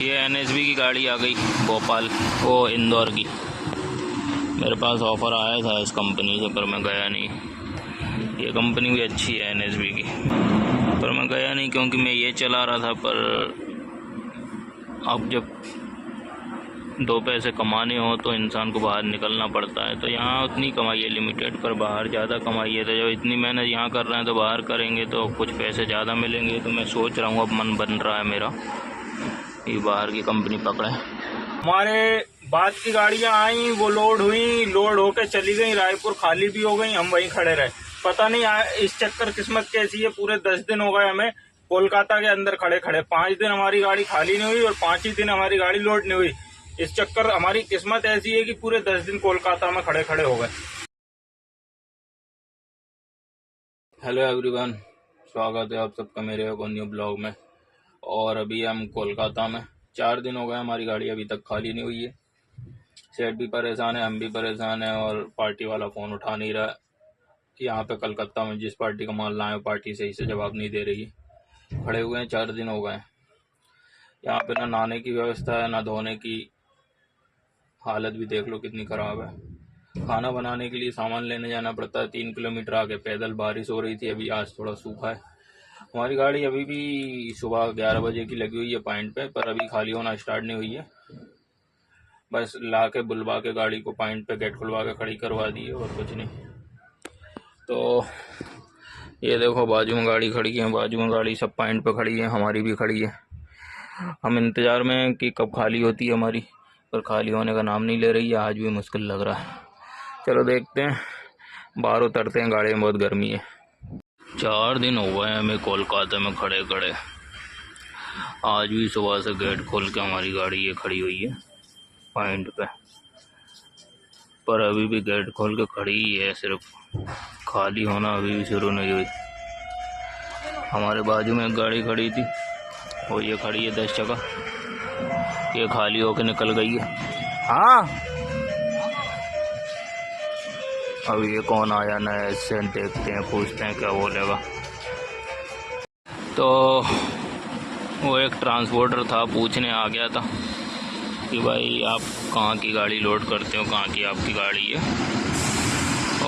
ये एनएसबी की गाड़ी आ गई भोपाल, वो इंदौर की। मेरे पास ऑफ़र आया था इस कंपनी से, पर मैं गया नहीं। ये कंपनी भी अच्छी है एनएसबी की, पर मैं गया नहीं क्योंकि मैं ये चला रहा था। पर अब जब दो पैसे कमाने हो तो इंसान को बाहर निकलना पड़ता है। तो यहाँ उतनी कमाई है लिमिटेड, पर बाहर ज़्यादा कमाई है। तो जब इतनी मेहनत यहाँ कर रहे हैं तो बाहर करेंगे तो कुछ पैसे ज़्यादा मिलेंगे। तो मैं सोच रहा हूँ, अब मन बन रहा है मेरा, ये बाहर की कंपनी पकड़े। हमारे बाद की गाड़ियां आई, वो लोड हुई, लोड होकर चली गई, रायपुर खाली भी हो गई, हम वहीं खड़े रहे। पता नहीं इस चक्कर किस्मत कैसी है, पूरे 10 दिन हो गए हमें कोलकाता के अंदर खड़े खड़े। 5 दिन हमारी गाड़ी खाली नहीं हुई और 5 ही दिन हमारी गाड़ी लोड नहीं हुई। इस चक्कर हमारी किस्मत ऐसी है कि पूरे 10 दिन कोलकाता में खड़े खड़े हो गए। हेलो एवरीवन, स्वागत है आप सबका मेरे एक न्यू ब्लॉग में। और अभी हम कोलकाता में, 4 दिन हो गए हमारी गाड़ी अभी तक खाली नहीं हुई है। सेठ भी परेशान है, हम भी परेशान है, और पार्टी वाला फ़ोन उठा नहीं रहा। यहाँ पे कलकत्ता में जिस पार्टी का माल लाए पार्टी सही से जवाब नहीं दे रही है। खड़े हुए हैं 4 दिन हो गए। यहाँ पे ना नहाने की व्यवस्था है, ना धोने की। हालत भी देख लो कितनी ख़राब है। खाना बनाने के लिए सामान लेने जाना पड़ता है 3 किलोमीटर आगे पैदल। बारिश हो रही थी अभी, आज थोड़ा सूखा है। हमारी गाड़ी अभी भी सुबह 11 बजे की लगी हुई है पॉइंट पे, पर अभी खाली होना स्टार्ट नहीं हुई है। बस ला के बुलवा के गाड़ी को पॉइंट पे गेट खुलवा के खड़ी करवा दी है, और कुछ नहीं। तो ये देखो बाजू में गाड़ी खड़ी है, बाजू में गाड़ी सब पॉइंट पे खड़ी है, हमारी भी खड़ी है। हम इंतज़ार में हैं कि कब खाली होती है हमारी, पर खाली होने का नाम नहीं ले रही है। आज भी मुश्किल लग रहा है। चलो देखते हैं, बाहर उतरते हैं, गाड़ी में बहुत गर्मी है। 4 दिन हो गए हमें कोलकाता में खड़े खड़े। आज भी सुबह से गेट खोल के हमारी गाड़ी ये खड़ी हुई है पॉइंट पे, पर अभी भी गेट खोल के खड़ी ही है, सिर्फ खाली होना अभी भी शुरू नहीं हुई। हमारे बाजू में एक गाड़ी खड़ी थी, वो ये खड़ी है 10 जगह, ये खाली होके निकल गई है। हाँ, अब ये कौन आया नया, इससे देखते हैं, पूछते हैं क्या बोलेगा। तो वो एक ट्रांसपोर्टर था, पूछने आ गया था कि भाई आप कहाँ की गाड़ी लोड करते हो, कहाँ की आपकी गाड़ी है।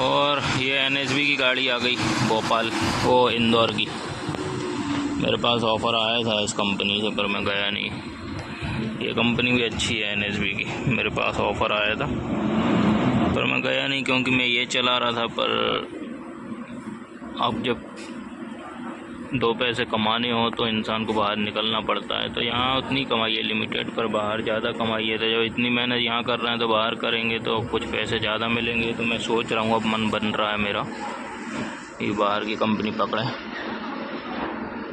और ये एनएसबी की गाड़ी आ गई भोपाल, वो इंदौर की। मेरे पास ऑफ़र आया था इस कंपनी से, पर मैं गया नहीं। ये कंपनी भी अच्छी है एनएसबी की, मेरे पास ऑफ़र आया था, पर मैं गया नहीं क्योंकि मैं ये चला रहा था। पर अब जब दो पैसे कमाने हो तो इंसान को बाहर निकलना पड़ता है। तो यहाँ उतनी कमाई है लिमिटेड, पर बाहर ज़्यादा कमाई है। तो जब इतनी मेहनत यहाँ कर रहे हैं तो बाहर करेंगे तो कुछ पैसे ज़्यादा मिलेंगे। तो मैं सोच रहा हूँ, अब मन बन रहा है मेरा, ये बाहर की कंपनी पकड़े।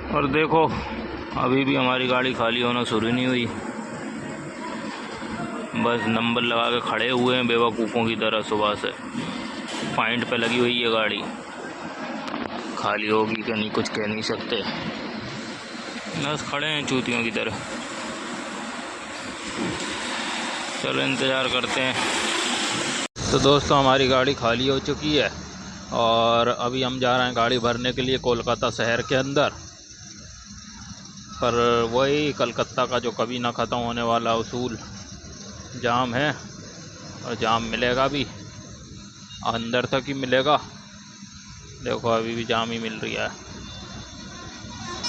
और देखो अभी भी हमारी गाड़ी खाली होना शुरू नहीं हुई। बस नंबर लगा के खड़े हुए हैं बेवकूफ़ों की तरह। सुबह से पॉइंट पे लगी हुई है गाड़ी, खाली होगी क्या नहीं कुछ कह नहीं सकते, बस खड़े हैं चूतियों की तरह। चलो इंतज़ार करते हैं। तो दोस्तों हमारी गाड़ी खाली हो चुकी है, और अभी हम जा रहे हैं गाड़ी भरने के लिए कोलकाता शहर के अंदर। पर वही कलकत्ता का जो कभी ना ख़त्म होने वाला उसूल, जाम है, और जाम मिलेगा भी, अंदर तक ही मिलेगा। देखो अभी भी जाम ही मिल रही है,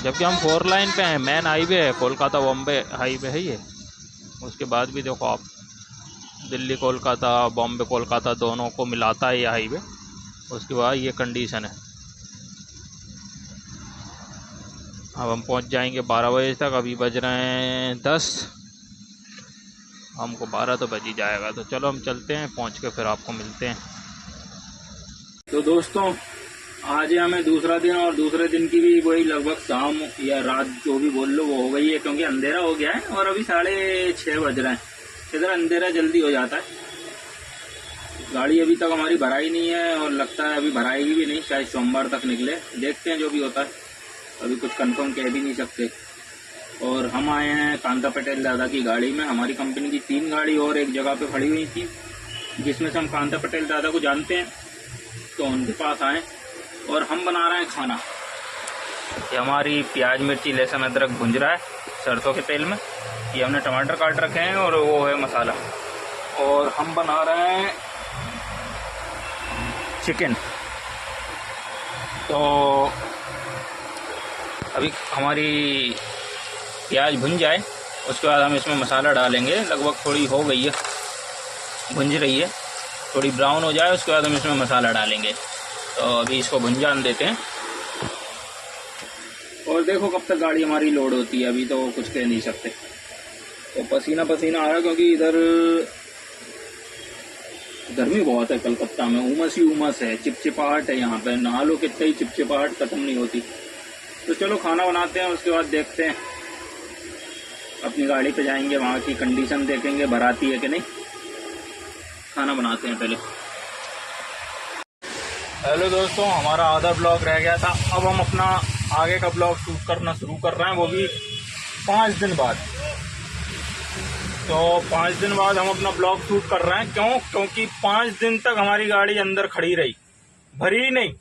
जबकि हम 4 लाइन पे हैं। मेन हाईवे है, कोलकाता बॉम्बे हाईवे है ये। उसके बाद भी देखो आप, दिल्ली कोलकाता, बॉम्बे कोलकाता दोनों को मिलाता है ये हाईवे। उसके बाद ये कंडीशन है। अब हम पहुंच जाएंगे 12 बजे तक, अभी बज रहे हैं 10, हमको 12 तो बज ही जाएगा। तो चलो हम चलते हैं, पहुंच के फिर आपको मिलते हैं। तो दोस्तों आज हमें दूसरा दिन, और दूसरे दिन की भी वही लगभग शाम या रात जो भी बोल लो वो हो गई है, क्योंकि अंधेरा हो गया है और अभी 6:30 बज रहे हैं। इधर अंधेरा जल्दी हो जाता है। गाड़ी अभी तक हमारी भराई नहीं है, और लगता है अभी भराएगी भी नहीं, शायद सोमवार तक निकले। देखते हैं जो भी होता है, अभी कुछ कंफर्म कह भी नहीं सकते। और हम आए हैं कांता पटेल दादा की गाड़ी में। हमारी कंपनी की 3 गाड़ी और एक जगह पे खड़ी हुई थी, जिसमें से हम कांता पटेल दादा को जानते हैं, तो उनके पास आए और हम बना रहे हैं खाना। ये हमारी प्याज मिर्ची लहसुन अदरक भुंज रहा है सरसों के तेल में। ये हमने टमाटर काट रखे हैं और वो है मसाला, और हम बना रहे हैं चिकन। तो अभी हमारी प्याज भुन जाए उसके बाद हम इसमें मसाला डालेंगे। लगभग थोड़ी हो गई है, भुंज रही है, थोड़ी ब्राउन हो जाए उसके बाद हम इसमें मसाला डालेंगे। तो अभी इसको भुन जान देते हैं और देखो कब तक गाड़ी हमारी लोड होती है, अभी तो कुछ कह नहीं सकते। तो पसीना पसीना आ रहा है क्योंकि इधर गर्मी बहुत है कलकत्ता में, उमस ही उमस है, चिपचिपाहट है यहाँ पे, नहा लो कितना ही चिपचिपाहट खत्म नहीं होती। तो चलो खाना बनाते हैं, उसके बाद देखते हैं, अपनी गाड़ी पे जाएंगे, वहाँ की कंडीशन देखेंगे भराती है कि नहीं। खाना बनाते हैं पहले। हेलो दोस्तों, हमारा आधा ब्लॉग रह गया था, अब हम अपना आगे का ब्लॉग शूट करना शुरू कर रहे हैं, वो भी 5 दिन बाद। तो 5 दिन बाद हम अपना ब्लॉग शूट कर रहे हैं। क्योंकि 5 दिन तक हमारी गाड़ी अंदर खड़ी रही, भरी नहीं।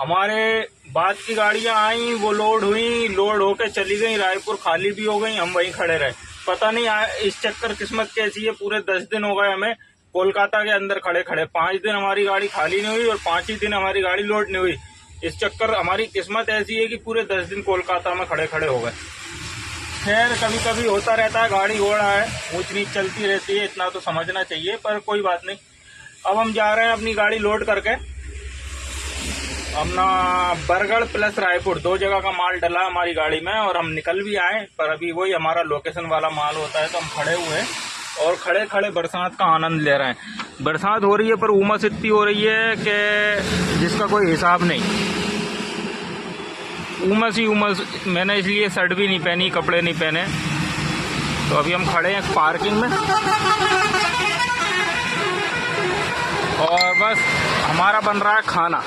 हमारे बाद की गाड़ियां आई, वो लोड हुई, लोड होके चली गई, रायपुर खाली भी हो गई, हम वहीं खड़े रहे। पता नहीं इस चक्कर किस्मत कैसी है, पूरे 10 दिन हो गए हमें कोलकाता के अंदर खड़े खड़े। 5 दिन हमारी गाड़ी खाली नहीं हुई और 5 ही दिन हमारी गाड़ी लोड नहीं हुई। इस चक्कर हमारी किस्मत ऐसी है कि पूरे 10 दिन कोलकाता में खड़े खड़े हो गए। खैर कभी कभी होता रहता है, गाड़ी घोड़ा है, ऊंच नीच चलती रहती है, इतना तो समझना चाहिए, पर कोई बात नहीं। अब हम जा रहे हैं अपनी गाड़ी लोड करके अपना बरगढ़ प्लस रायपुर, 2 जगह का माल डला हमारी गाड़ी में और हम निकल भी आए। पर अभी वही हमारा लोकेशन वाला माल होता है, तो हम खड़े हुए हैं और खड़े खड़े बरसात का आनंद ले रहे हैं। बरसात हो रही है पर उमस इतनी हो रही है कि जिसका कोई हिसाब नहीं, उमस ही उमस। मैंने इसलिए शर्ट भी नहीं पहनी, कपड़े नहीं पहने। तो अभी हम खड़े हैं पार्किंग में और बस हमारा बन रहा है खाना।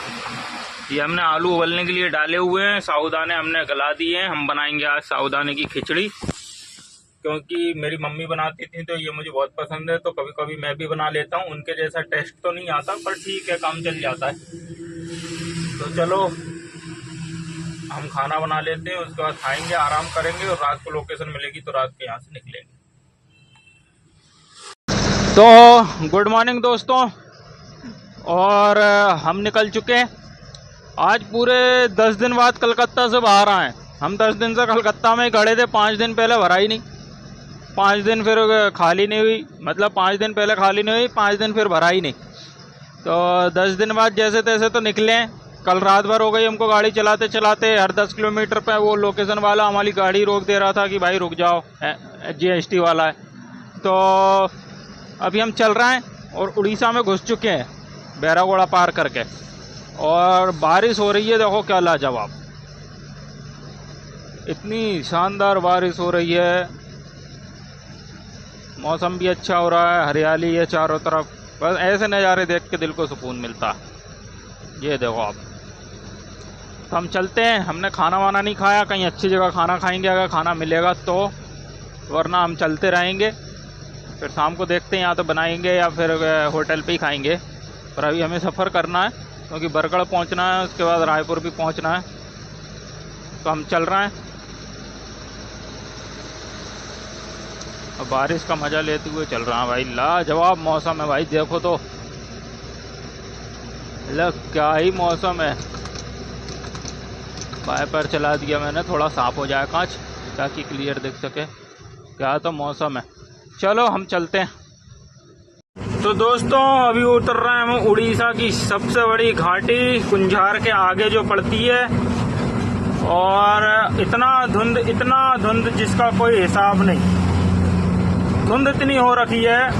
ये हमने आलू उबलने के लिए डाले हुए हैं, साबूदाने हमने गला दिए हैं। हम बनाएंगे आज साबूदाने की खिचड़ी, क्योंकि मेरी मम्मी बनाती थी तो ये मुझे बहुत पसंद है, तो कभी कभी मैं भी बना लेता हूँ। उनके जैसा टेस्ट तो नहीं आता, पर ठीक है, काम चल जाता है। तो चलो हम खाना बना लेते हैं, उसके बाद खाएंगे, आराम करेंगे और रात को लोकेशन मिलेगी तो रात के यहाँ से निकलेंगे। तो गुड मॉर्निंग दोस्तों, और हम निकल चुके हैं। आज पूरे 10 दिन बाद कलकत्ता से बाहर आए। हम 10 दिन से कलकत्ता में खड़े थे, 5 दिन पहले भरा ही नहीं, 5 दिन फिर खाली नहीं हुई, मतलब 5 दिन पहले खाली नहीं हुई, 5 दिन फिर भरा ही नहीं। तो 10 दिन बाद जैसे तैसे तो निकले। कल रात भर हो गई हमको गाड़ी चलाते चलाते। हर 10 किलोमीटर पे वो लोकेशन वाला हमारी गाड़ी रोक दे रहा था कि भाई रुक जाओ, GST वाला है। तो अभी हम चल रहे हैं और उड़ीसा में घुस चुके हैं, बैरागोड़ा पार करके। और बारिश हो रही है, देखो क्या लाजवाब, इतनी शानदार बारिश हो रही है। मौसम भी अच्छा हो रहा है, हरियाली है चारों तरफ। बस ऐसे नज़ारे देख के दिल को सुकून मिलता है। ये देखो आप। तो हम चलते हैं, हमने खाना वाना नहीं खाया, कहीं अच्छी जगह खाना खाएंगे अगर खाना मिलेगा तो, वरना हम चलते रहेंगे। फिर शाम को देखते हैं, या तो बनाएंगे या फिर होटल पे ही खाएंगे। पर अभी हमें सफ़र करना है क्योंकि बरगढ़ पहुंचना है, उसके बाद रायपुर भी पहुंचना है। तो हम चल रहे हैं और बारिश का मज़ा लेते हुए चल रहा है। भाई लाजवाब मौसम है भाई, देखो तो क्या ही मौसम है। वाइपर चला दिया मैंने, थोड़ा साफ हो जाए कांच ताकि क्लियर दिख सके। क्या तो मौसम है। चलो हम चलते हैं। तो दोस्तों अभी उतर रहे हैं हम उड़ीसा की सबसे बड़ी घाटी कुंझार के आगे जो पड़ती है, और इतना धुंध जिसका कोई हिसाब नहीं। धुंध इतनी हो रखी है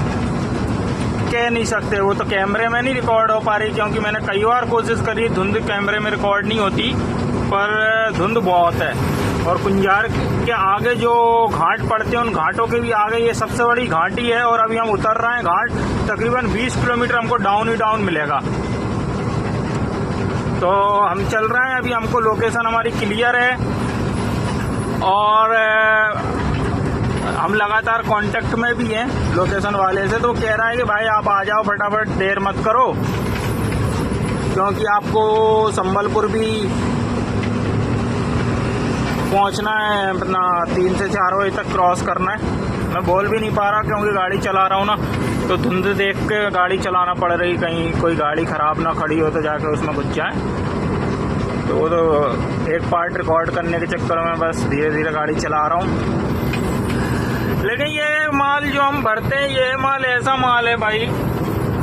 कह नहीं सकते। वो तो कैमरे में नहीं रिकॉर्ड हो पा रही, क्योंकि मैंने कई बार कोशिश करी, धुंध कैमरे में रिकॉर्ड नहीं होती, पर धुंध बहुत है। और कुंझार के आगे जो घाट पड़ते हैं, उन घाटों के भी आगे ये सबसे बड़ी घाटी है। और अभी हम उतर रहे हैं घाट, तकरीबन 20 किलोमीटर हमको डाउन ही डाउन मिलेगा। तो हम चल रहे हैं, अभी हमको लोकेशन हमारी क्लियर है और हम लगातार कांटेक्ट में भी हैं लोकेशन वाले से। तो कह रहा है कि भाई आप आ जाओ फटाफट, देर मत करो, क्योंकि आपको संबलपुर भी पहुंचना है, अपना 3 से 4 बजे तक क्रॉस करना है। मैं बोल भी नहीं पा रहा क्योंकि गाड़ी चला रहा हूँ ना, तो धुंध देख के गाड़ी चलाना पड़ रही, कहीं कोई गाड़ी ख़राब ना खड़ी हो तो जाके उसमें घुस जाए। तो वो तो एक पार्ट रिकॉर्ड करने के चक्कर में बस धीरे धीरे गाड़ी चला रहा हूँ। लेकिन ये माल जो हम भरते हैं, ये माल ऐसा माल है भाई,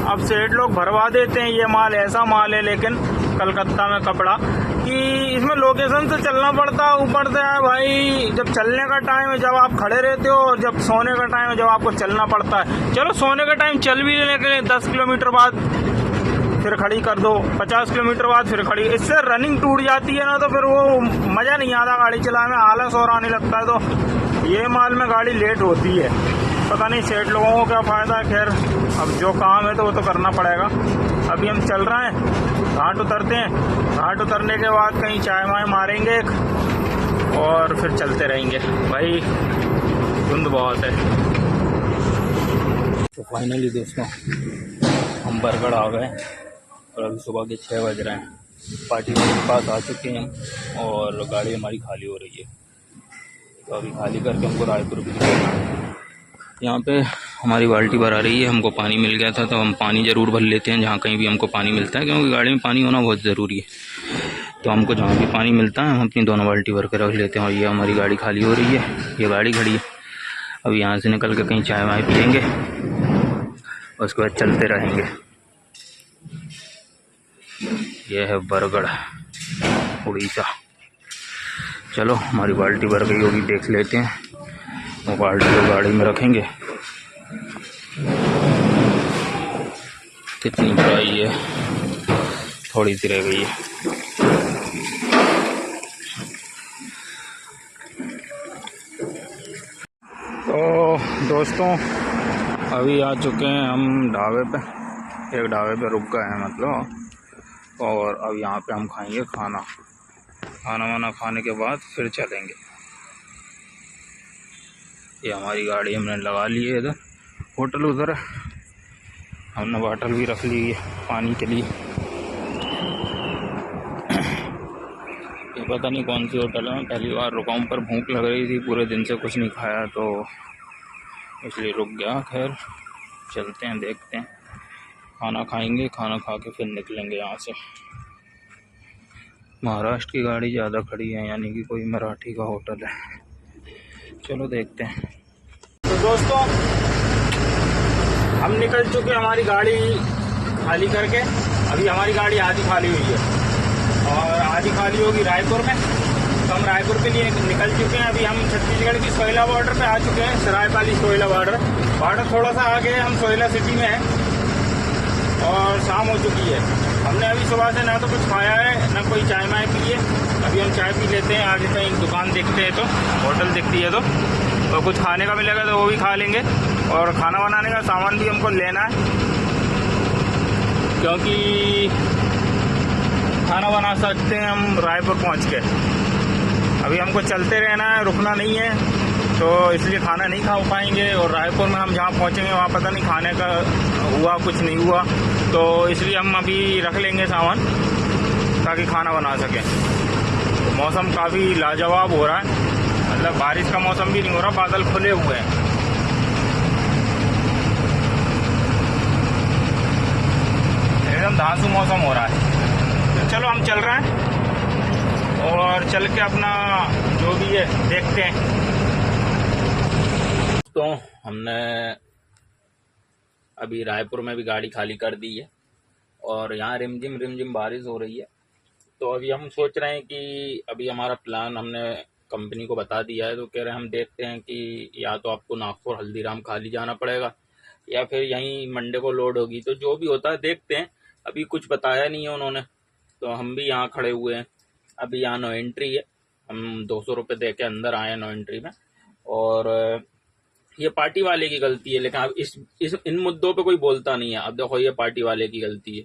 अब सेठ लोग भरवा देते हैं, ये माल ऐसा माल है लेकिन कलकत्ता में कपड़ा कि इसमें लोकेशन से चलना पड़ता है। ऊपर से है भाई, जब चलने का टाइम है जब आप खड़े रहते हो, और जब सोने का टाइम है जब आपको चलना पड़ता है। चलो सोने का टाइम चल भी लेने के लिए 10 किलोमीटर बाद फिर खड़ी कर दो, 50 किलोमीटर बाद फिर खड़ी, इससे रनिंग टूट जाती है ना, तो फिर वो मज़ा नहीं आता गाड़ी चलाने में, आलस और आने लगता है। तो ये माल में गाड़ी लेट होती है, पता नहीं सेठ लोगों को क्या फ़ायदा है। खैर अब जो काम है तो वो तो करना पड़ेगा। अभी हम चल रहे हैं, घाट उतरते हैं, घाट उतरने के बाद कहीं चाय वाय मारेंगे एक, और फिर चलते रहेंगे भाई, धुंध बहुत है। तो फाइनली दोस्तों हम बरगढ़ आ गए और अभी सुबह के 6 बज रहे हैं। पार्टी के पास आ चुके हैं और गाड़ी हमारी खाली हो रही है, तो अभी खाली करके हमको रायपुर भी जाना है। यहाँ पे हमारी बाल्टी भरा रही है, हमको पानी मिल गया था तो हम पानी ज़रूर भर लेते हैं जहाँ कहीं भी हमको पानी मिलता है, क्योंकि गाड़ी में पानी होना बहुत ज़रूरी है। तो हमको जहाँ भी पानी मिलता है हम अपनी दोनों बाल्टी भर के रख लेते हैं। और ये हमारी गाड़ी खाली हो रही है, ये गाड़ी खड़ी है। अब यहाँ से निकल के कहीं चाय वाय पियेंगे, उसके बाद चलते रहेंगे। यह है बरगढ़, उड़ीसा। चलो हमारी बाल्टी भर गई होगी, देख लेते हैं। वो बाल्टी को गाड़ी में रखेंगे। कितनी भराई है, थोड़ी सी रह गई है। तो दोस्तों अभी आ चुके हैं हम ढाबे पे, एक ढाबे पे रुक गए हैं मतलब, और अब यहाँ पे हम खाएंगे खाना वाना खाने के बाद फिर चलेंगे। ये हमारी गाड़ी हमने लगा ली है, इधर होटल उधर है, हमने बॉटल भी रख ली है पानी के लिए। ये पता नहीं कौन सी होटल है, मैं पहली बार रुका हूँ, पर भूख लग रही थी, पूरे दिन से कुछ नहीं खाया तो इसलिए रुक गया। खैर चलते हैं, देखते हैं, खाना खाएंगे, खाना खा के फिर निकलेंगे यहाँ से। महाराष्ट्र की गाड़ी ज़्यादा खड़ी है, यानी कि कोई मराठी का होटल है। चलो देखते हैं। तो दोस्तों हम निकल चुके, हमारी गाड़ी खाली करके। अभी हमारी गाड़ी आधी खाली हुई है और आधी खाली होगी रायपुर में, तो हम रायपुर के लिए निकल चुके हैं। अभी हम छत्तीसगढ़ की सोयला बॉर्डर पे आ चुके हैं, सरायपाली सोयला बॉर्डर थोड़ा सा आगे, हम सोयला सिटी में हैं और शाम हो चुकी है। हमने अभी सुबह से ना तो कुछ खाया है ना कोई चाय माय पी है। अभी हम चाय पी लेते हैं, आगे कहीं दुकान देखते हैं तो, होटल दिखती है तो कुछ खाने का मिलेगा तो वो भी खा लेंगे। और खाना बनाने का सामान भी हमको लेना है, क्योंकि खाना बना सकते हैं हम रायपुर पहुंच के। अभी हमको चलते रहना है, रुकना नहीं है, तो इसलिए खाना नहीं खा पाएंगे। और रायपुर में हम जहाँ पहुँचेंगे वहाँ पता नहीं खाने का हुआ कुछ नहीं हुआ, तो इसलिए हम अभी रख लेंगे सामान ताकि खाना बना सकें। तो मौसम काफ़ी लाजवाब हो रहा है, मतलब बारिश का मौसम भी नहीं हो रहा, बादल खुले हुए हैं। एकदम धांसू मौसम हो रहा है। तो चलो हम चल रहे हैं और चल के अपना जो भी है देखते हैं। तो हमने अभी रायपुर में भी गाड़ी खाली कर दी है और यहाँ रिमझिम बारिश हो रही है। तो अभी हम सोच रहे हैं कि अभी हमारा प्लान हमने कंपनी को बता दिया है, तो कह रहे हैं हम देखते हैं कि या तो आपको नागपुर हल्दीराम खाली जाना पड़ेगा या फिर यहीं मंडे को लोड होगी। तो जो भी होता है देखते हैं, अभी कुछ बताया नहीं है उन्होंने। तो हम भी यहाँ खड़े हुए हैं, अभी यहाँ नो एंट्री है, हम 200 रुपये दे के अंदर आए हैं नो एंट्री में। और ये पार्टी वाले की गलती है, लेकिन अब इन मुद्दों पे कोई बोलता नहीं है। अब देखो ये पार्टी वाले की गलती है।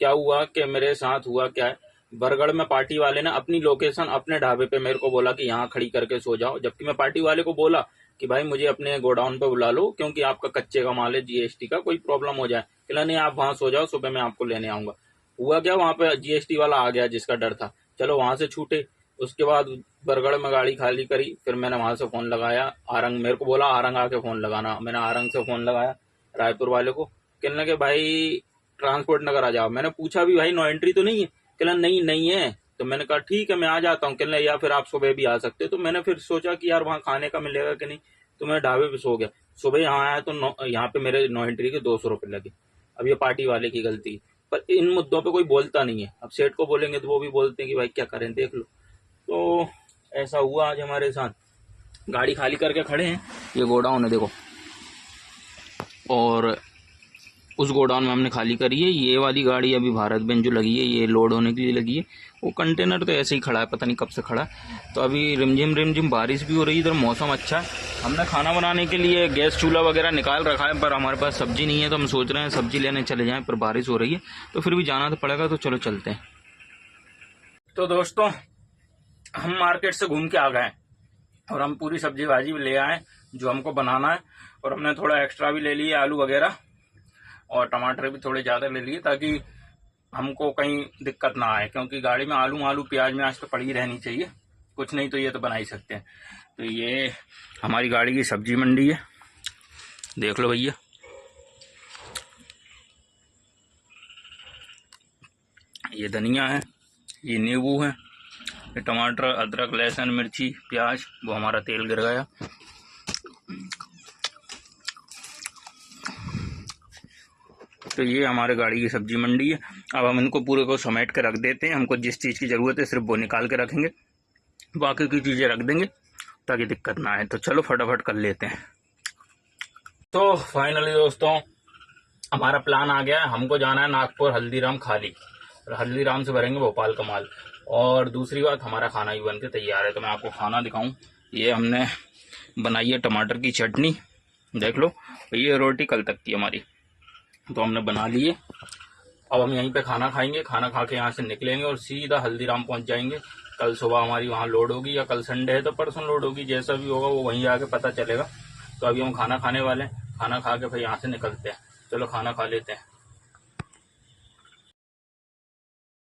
क्या हुआ कि मेरे साथ हुआ क्या है, बरगढ़ में पार्टी वाले ने अपनी लोकेशन अपने ढाबे पे मेरे को बोला कि यहाँ खड़ी करके सो जाओ, जबकि मैं पार्टी वाले को बोला कि भाई मुझे अपने गोडाउन पे बुला लो, क्योंकि आपका कच्चे का माल है, जीएसटी का कोई प्रॉब्लम हो जाए। कहला नहीं आप वहां सो जाओ, सुबह मैं आपको लेने आऊंगा। हुआ क्या, वहां पे जीएसटी वाला आ गया जिसका डर था, चलो वहां से छूटे। उसके बाद बरगढ़ में गाड़ी खाली करी, फिर मैंने वहां से फ़ोन लगाया आरंग, मेरे को बोला आरंग आके फ़ोन लगाना। मैंने आरंग से फ़ोन लगाया रायपुर वाले को, कहने लगे भाई ट्रांसपोर्ट नगर आ जाओ। मैंने पूछा भी भाई नो एंट्री तो नहीं है? कहना नहीं नहीं है। तो मैंने कहा ठीक है मैं आ जाता हूँ। कहने या फिर आप सुबह भी आ सकते। तो मैंने फिर सोचा कि यार वहाँ खाने का मिलेगा कि नहीं, तो मैं ढाबे पे सो गया। सुबह यहाँ आया तो यहाँ पे मेरे नो एंट्री के 200 रुपये लगे। अब ये पार्टी वाले की गलती, पर इन मुद्दों पे कोई बोलता नहीं है। अब सेठ को बोलेंगे तो वो भी बोलते हैं कि भाई क्या करें देख लो। तो ऐसा हुआ आज हमारे साथ, गाड़ी खाली करके खड़े हैं। ये गोडाउन है देखो, और उस गोडाउन में हमने खाली करी है। ये वाली गाड़ी अभी भारत बेंज जो लगी है ये लोड होने के लिए लगी है। वो कंटेनर तो ऐसे ही खड़ा है, पता नहीं कब से खड़ा है। तो अभी रिमझिम बारिश भी हो रही है, इधर मौसम अच्छा है। हमने खाना बनाने के लिए गैस चूल्हा वगैरह निकाल रखा है, पर हमारे पास सब्जी नहीं है, तो हम सोच रहे हैं सब्जी लेने चले जाएं, पर बारिश हो रही है तो फिर भी जाना तो पड़ेगा। तो चलो चलते हैं। तो दोस्तों हम मार्केट से घूम के आ गए और हम पूरी सब्जी भाजी भी ले आए जो हमको बनाना है, और हमने थोड़ा एक्स्ट्रा भी ले लिए आलू वगैरह, और टमाटर भी थोड़े ज़्यादा ले लिए ताकि हमको कहीं दिक्कत ना आए, क्योंकि गाड़ी में आलू प्याज में आज तो पड़ी रहनी चाहिए, कुछ नहीं तो ये तो बना ही सकते हैं। तो ये हमारी गाड़ी की सब्जी मंडी है, देख लो भैया। ये धनिया है, ये नींबू है, ये टमाटर, अदरक, लहसुन, मिर्ची, प्याज। वो हमारा तेल गिर गया। तो ये हमारे गाड़ी की सब्जी मंडी है। अब हम इनको पूरे को समेट के रख देते हैं। हमको जिस चीज़ की ज़रूरत है सिर्फ वो निकाल के रखेंगे, बाकी की चीज़ें रख देंगे ताकि दिक्कत ना आए। तो चलो फटाफट कर लेते हैं। तो फाइनली दोस्तों हमारा प्लान आ गया है। हमको जाना है नागपुर हल्दीराम खाली, और हल्दीराम से भरेंगे भोपाल का माल। और दूसरी बात, हमारा खाना भी बन के तैयार है। तो मैं आपको खाना दिखाऊं। ये हमने बनाई है टमाटर की चटनी, देख लो। ये रोटी कल तक की हमारी, तो हमने बना ली है। अब हम यहीं पे खाना खाएंगे, खाना खा के यहाँ से निकलेंगे और सीधा हल्दीराम पहुँच जाएंगे। कल सुबह हमारी वहाँ लोड होगी, या कल संडे है तो परसों लोड होगी, जैसा भी होगा वो वहीं आके पता चलेगा। तो अभी हम खाना खाने वाले हैं, खाना खा के फिर यहाँ से निकलते हैं। चलो खाना खा लेते हैं।